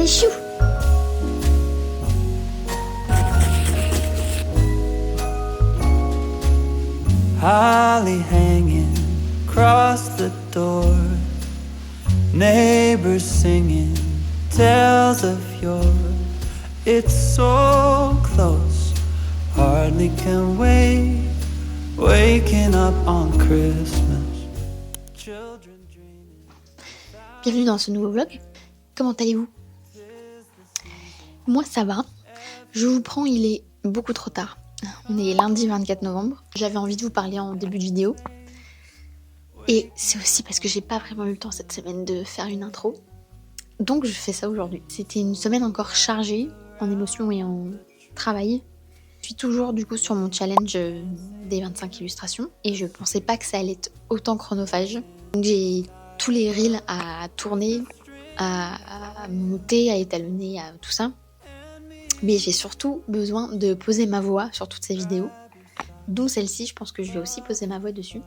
chou. Holly hanging across the door, neighbors singing tales of yore. It's so close, hardly can wait, waking up on Christmas. Children dreaming. Bienvenue dans ce nouveau vlog. Comment allez-vous? Moi ça va. Je vous prends, il est beaucoup trop tard. On est lundi 24 novembre. J'avais envie de vous parler en début de vidéo. Et c'est aussi parce que j'ai pas vraiment eu le temps cette semaine de faire une intro. Donc je fais ça aujourd'hui. C'était une semaine encore chargée en émotions et en travail. Je suis toujours du coup sur mon challenge des 25 illustrations. Et je pensais pas que ça allait être autant chronophage. Donc j'ai tous les reels à tourner, à monter, à étalonner, à tout ça. Mais j'ai surtout besoin de poser ma voix sur toutes ces vidéos. Dont celle-ci, je pense que je vais aussi poser ma voix dessus.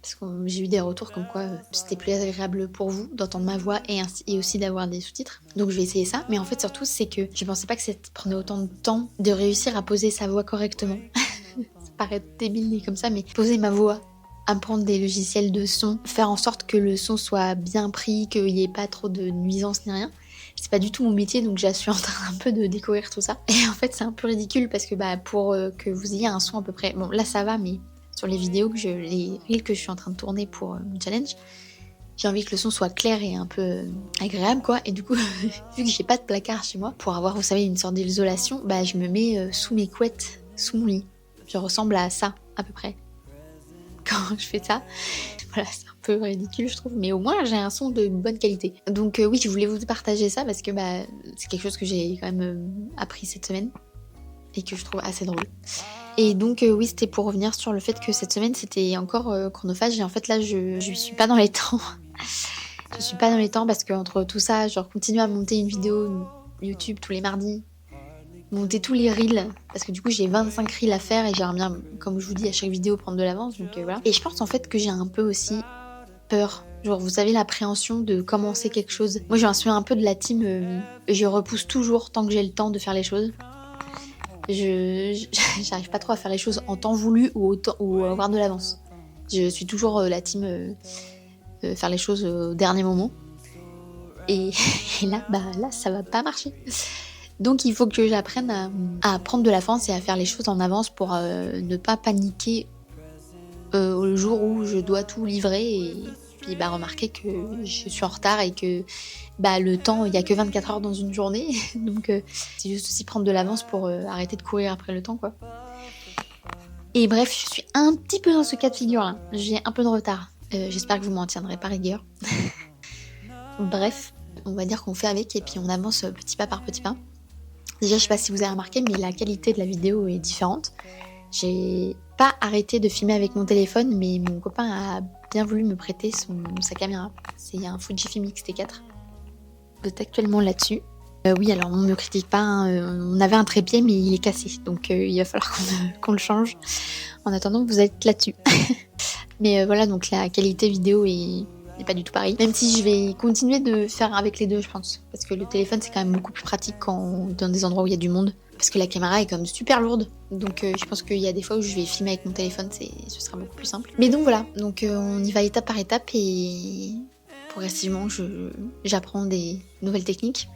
Parce que j'ai eu des retours comme quoi c'était plus agréable pour vous d'entendre ma voix et aussi d'avoir des sous-titres. Donc je vais essayer ça. Mais en fait surtout c'est que je pensais pas que ça prenait autant de temps de réussir à poser sa voix correctement. Ça paraît débile dit comme ça, mais poser ma voix, apprendre des logiciels de son, faire en sorte que le son soit bien pris, qu'il n'y ait pas trop de nuisances ni rien. C'est pas du tout mon métier, donc je suis en train un peu de découvrir tout ça. Et en fait c'est un peu ridicule parce que pour que vous ayez un son à peu près... Bon là ça va, mais sur les vidéos, les reels que je suis en train de tourner pour mon challenge, j'ai envie que le son soit clair et un peu agréable quoi. Et du coup, vu que j'ai pas de placard chez moi, pour avoir, vous savez, une sorte d'isolation, je me mets sous mes couettes, sous mon lit. Je ressemble à ça, à peu près. Quand je fais ça, voilà, c'est un peu ridicule je trouve, mais au moins j'ai un son de bonne qualité. Donc oui, je voulais vous partager ça parce que c'est quelque chose que j'ai quand même appris cette semaine et que je trouve assez drôle. Et donc oui, c'était pour revenir sur le fait que cette semaine c'était encore chronophage et en fait là je suis pas dans les temps. Je suis pas dans les temps parce que entre tout ça, genre continuer à monter une vidéo YouTube tous les mardis, monter tous les reels, parce que du coup j'ai 25 reels à faire et j'aimerais bien, comme je vous dis à chaque vidéo, prendre de l'avance, donc voilà. Et je pense en fait que j'ai un peu aussi peur, genre vous savez l'appréhension de commencer quelque chose. Moi je suis un peu de la team, je repousse toujours tant que j'ai le temps de faire les choses. J'arrive pas trop à faire les choses en temps voulu ou à avoir de l'avance. Je suis toujours la team faire les choses au dernier moment. Et là ça va pas marcher. Donc il faut que j'apprenne à prendre de l'avance et à faire les choses en avance pour ne pas paniquer au jour où je dois tout livrer et puis remarquer que je suis en retard et que le temps, il n'y a que 24 heures dans une journée. Donc c'est juste aussi prendre de l'avance pour arrêter de courir après le temps quoi. Et bref, je suis un petit peu dans ce cas de figure là. J'ai un peu de retard. J'espère que vous m'en tiendrez pas rigueur. Bref, on va dire qu'on fait avec et puis on avance petit pas par petit pas. Déjà, je sais pas si vous avez remarqué, mais la qualité de la vidéo est différente. J'ai pas arrêté de filmer avec mon téléphone, mais mon copain a bien voulu me prêter sa caméra. C'est un Fujifilm X-T4. Vous êtes actuellement là-dessus. Oui, alors on ne me critique pas, hein, on avait un trépied, mais il est cassé. Donc il va falloir qu'on le change. En attendant, vous êtes là-dessus. Mais voilà, donc la qualité vidéo est pas du tout pareil. Même si je vais continuer de faire avec les deux, je pense. Parce que le téléphone, c'est quand même beaucoup plus pratique dans des endroits où il y a du monde. Parce que la caméra est quand même super lourde. Donc je pense qu'il y a des fois où je vais filmer avec mon téléphone, ce sera beaucoup plus simple. Mais donc voilà, donc on y va étape par étape et progressivement, j'apprends des nouvelles techniques,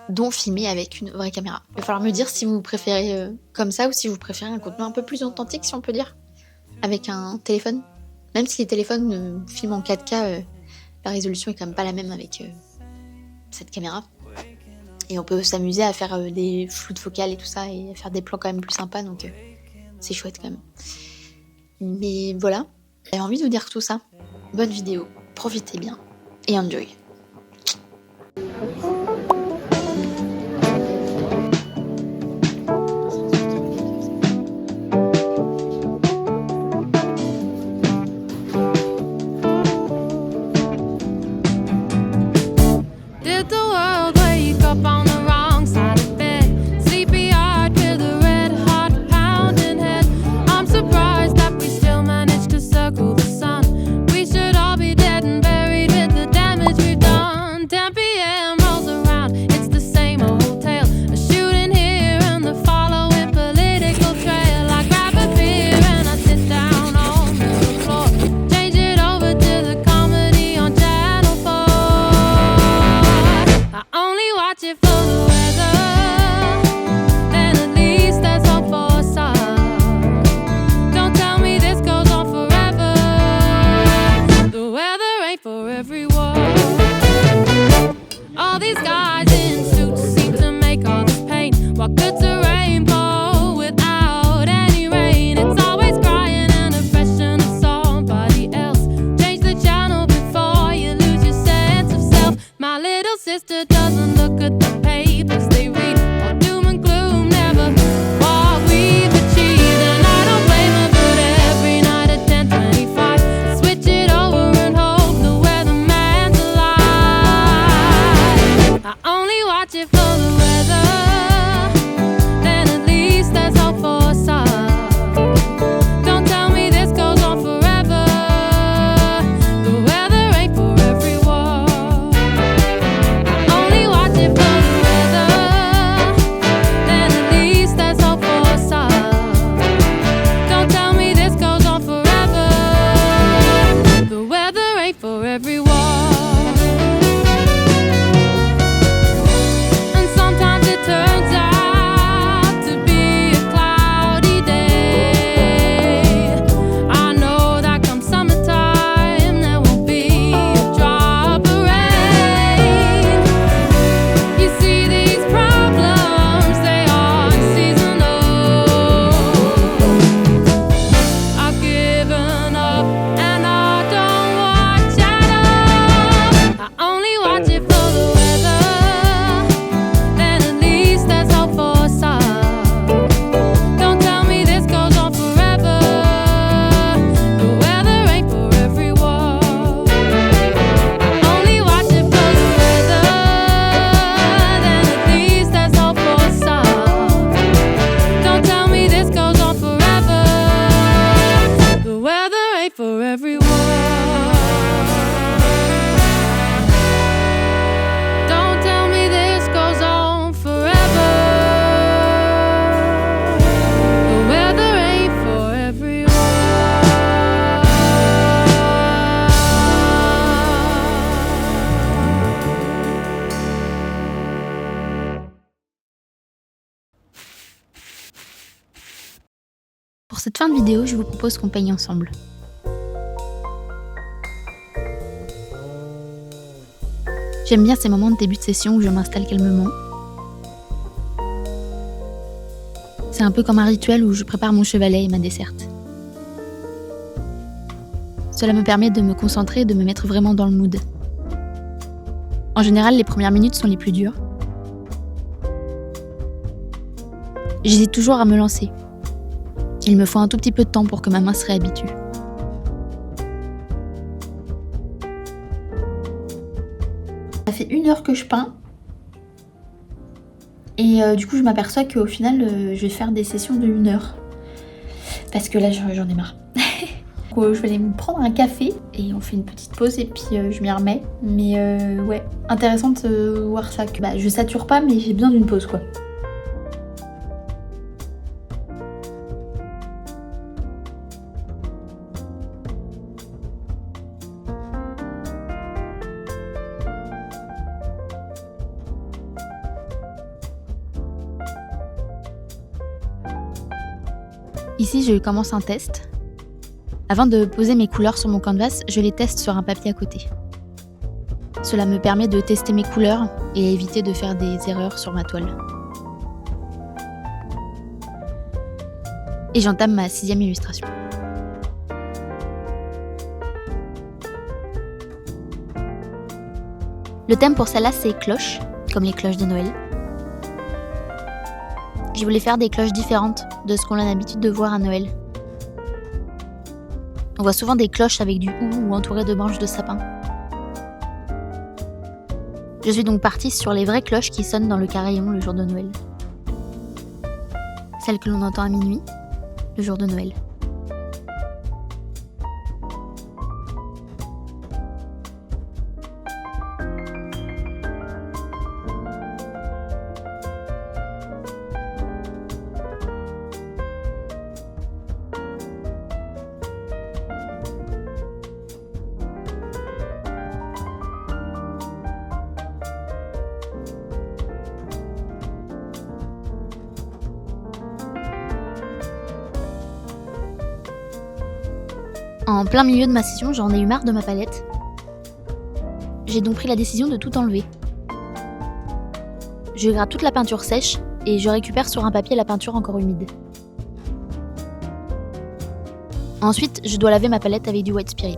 dont filmer avec une vraie caméra. Il va falloir me dire si vous préférez comme ça ou si vous préférez un contenu un peu plus authentique, si on peut dire, avec un téléphone. Même si les téléphones filment en 4K, la résolution est quand même pas la même avec cette caméra. Et on peut s'amuser à faire des floutes focales et tout ça, et à faire des plans quand même plus sympas, donc c'est chouette quand même. Mais voilà, j'avais envie de vous dire tout ça. Bonne vidéo, profitez bien, et enjoy. Circle the sun. We should all be dead and buried with the damage we've done. everyone. All these guys in suits seem to make all this pain. What good's a rainbow without any rain? It's always crying an impression of somebody else. Change the channel before you lose your sense of self. My little sister doesn't look at the papers they read. All doom and gloom, never what we've achieved. And I don't blame her, but every night at 10:25 switch it over and hope the weatherman's alive. I only watch it for the weather, then at least there's hope for some. Don't tell me this goes on forever. The weather ain't for everyone. I only watch it for the weather, then at least there's hope for some. Don't tell me this goes on forever. The weather ain't for everyone. And sometimes it turns out to be a cloudy day. I know that come summertime there won't be a drop of rain. You see these problems, they are seasonal. I've given up and I don't watch at all. I only watch it for the weather, then at least there's hope for some. Don't tell me this goes on forever. The weather ain't for everyone. I only watch it for the weather, then at least there's hope for some. Don't tell me this goes on forever. The weather ain't for everyone. Don't tell me this goes on forever. The weather ain't for everyone. Pour cette fin de vidéo, je vous propose qu'on peigne ensemble. J'aime bien ces moments de début de session où je m'installe calmement. C'est un peu comme un rituel où je prépare mon chevalet et ma desserte. Cela me permet de me concentrer et de me mettre vraiment dans le mood. En général, les premières minutes sont les plus dures. J'hésite toujours à me lancer. Il me faut un tout petit peu de temps pour que ma main se réhabitue. Ça fait 1 heure que je peins. Et du coup, je m'aperçois qu'au final, je vais faire des sessions de 1 heure. Parce que là, j'en ai marre. Donc, je vais aller me prendre un café et on fait une petite pause et puis je m'y remets. Mais ouais, intéressant de voir ça. Que, je sature pas, mais j'ai besoin d'une pause, quoi. Ici, je commence un test. Avant de poser mes couleurs sur mon canvas, je les teste sur un papier à côté. Cela me permet de tester mes couleurs et éviter de faire des erreurs sur ma toile. Et j'entame ma 6e illustration. Le thème pour celle-là, c'est cloches, comme les cloches de Noël. Je voulais faire des cloches différentes de ce qu'on a l'habitude de voir à Noël. On voit souvent des cloches avec du hou ou entourées de branches de sapin. Je suis donc partie sur les vraies cloches qui sonnent dans le carillon le jour de Noël. Celles que l'on entend à minuit, le jour de Noël. En plein milieu de ma session, j'en ai eu marre de ma palette. J'ai donc pris la décision de tout enlever. Je gratte toute la peinture sèche et je récupère sur un papier la peinture encore humide. Ensuite, je dois laver ma palette avec du White Spirit.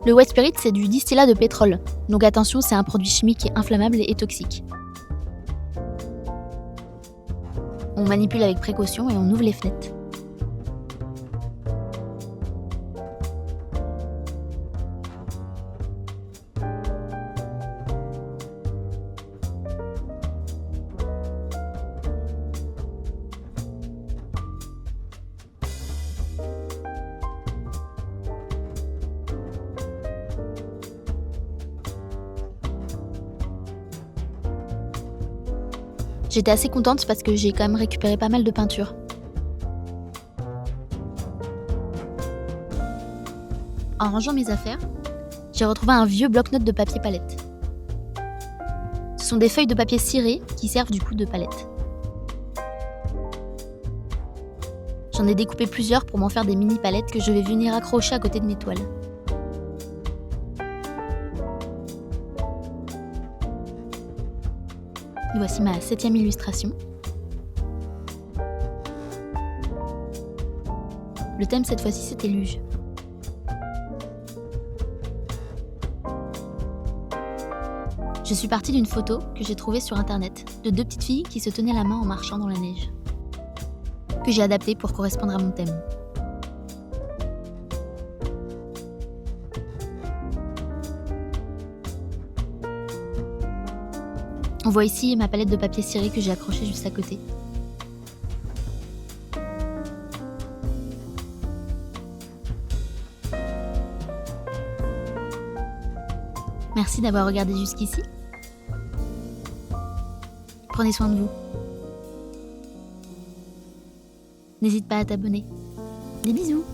Le White Spirit, c'est du distillat de pétrole, donc attention, c'est un produit chimique et inflammable et toxique. On manipule avec précaution et on ouvre les fenêtres. J'étais assez contente parce que j'ai quand même récupéré pas mal de peinture. En rangeant mes affaires, j'ai retrouvé un vieux bloc-notes de papier palette. Ce sont des feuilles de papier ciré qui servent du coup de palette. J'en ai découpé plusieurs pour m'en faire des mini palettes que je vais venir accrocher à côté de mes toiles. Et voici ma 7e illustration. Le thème cette fois-ci c'était luge. Je suis partie d'une photo que j'ai trouvée sur internet de 2 petites filles qui se tenaient la main en marchant dans la neige, que j'ai adaptée pour correspondre à mon thème. On voit ici ma palette de papier ciré que j'ai accrochée juste à côté. Merci d'avoir regardé jusqu'ici. Prenez soin de vous. N'hésite pas à t'abonner. Des bisous!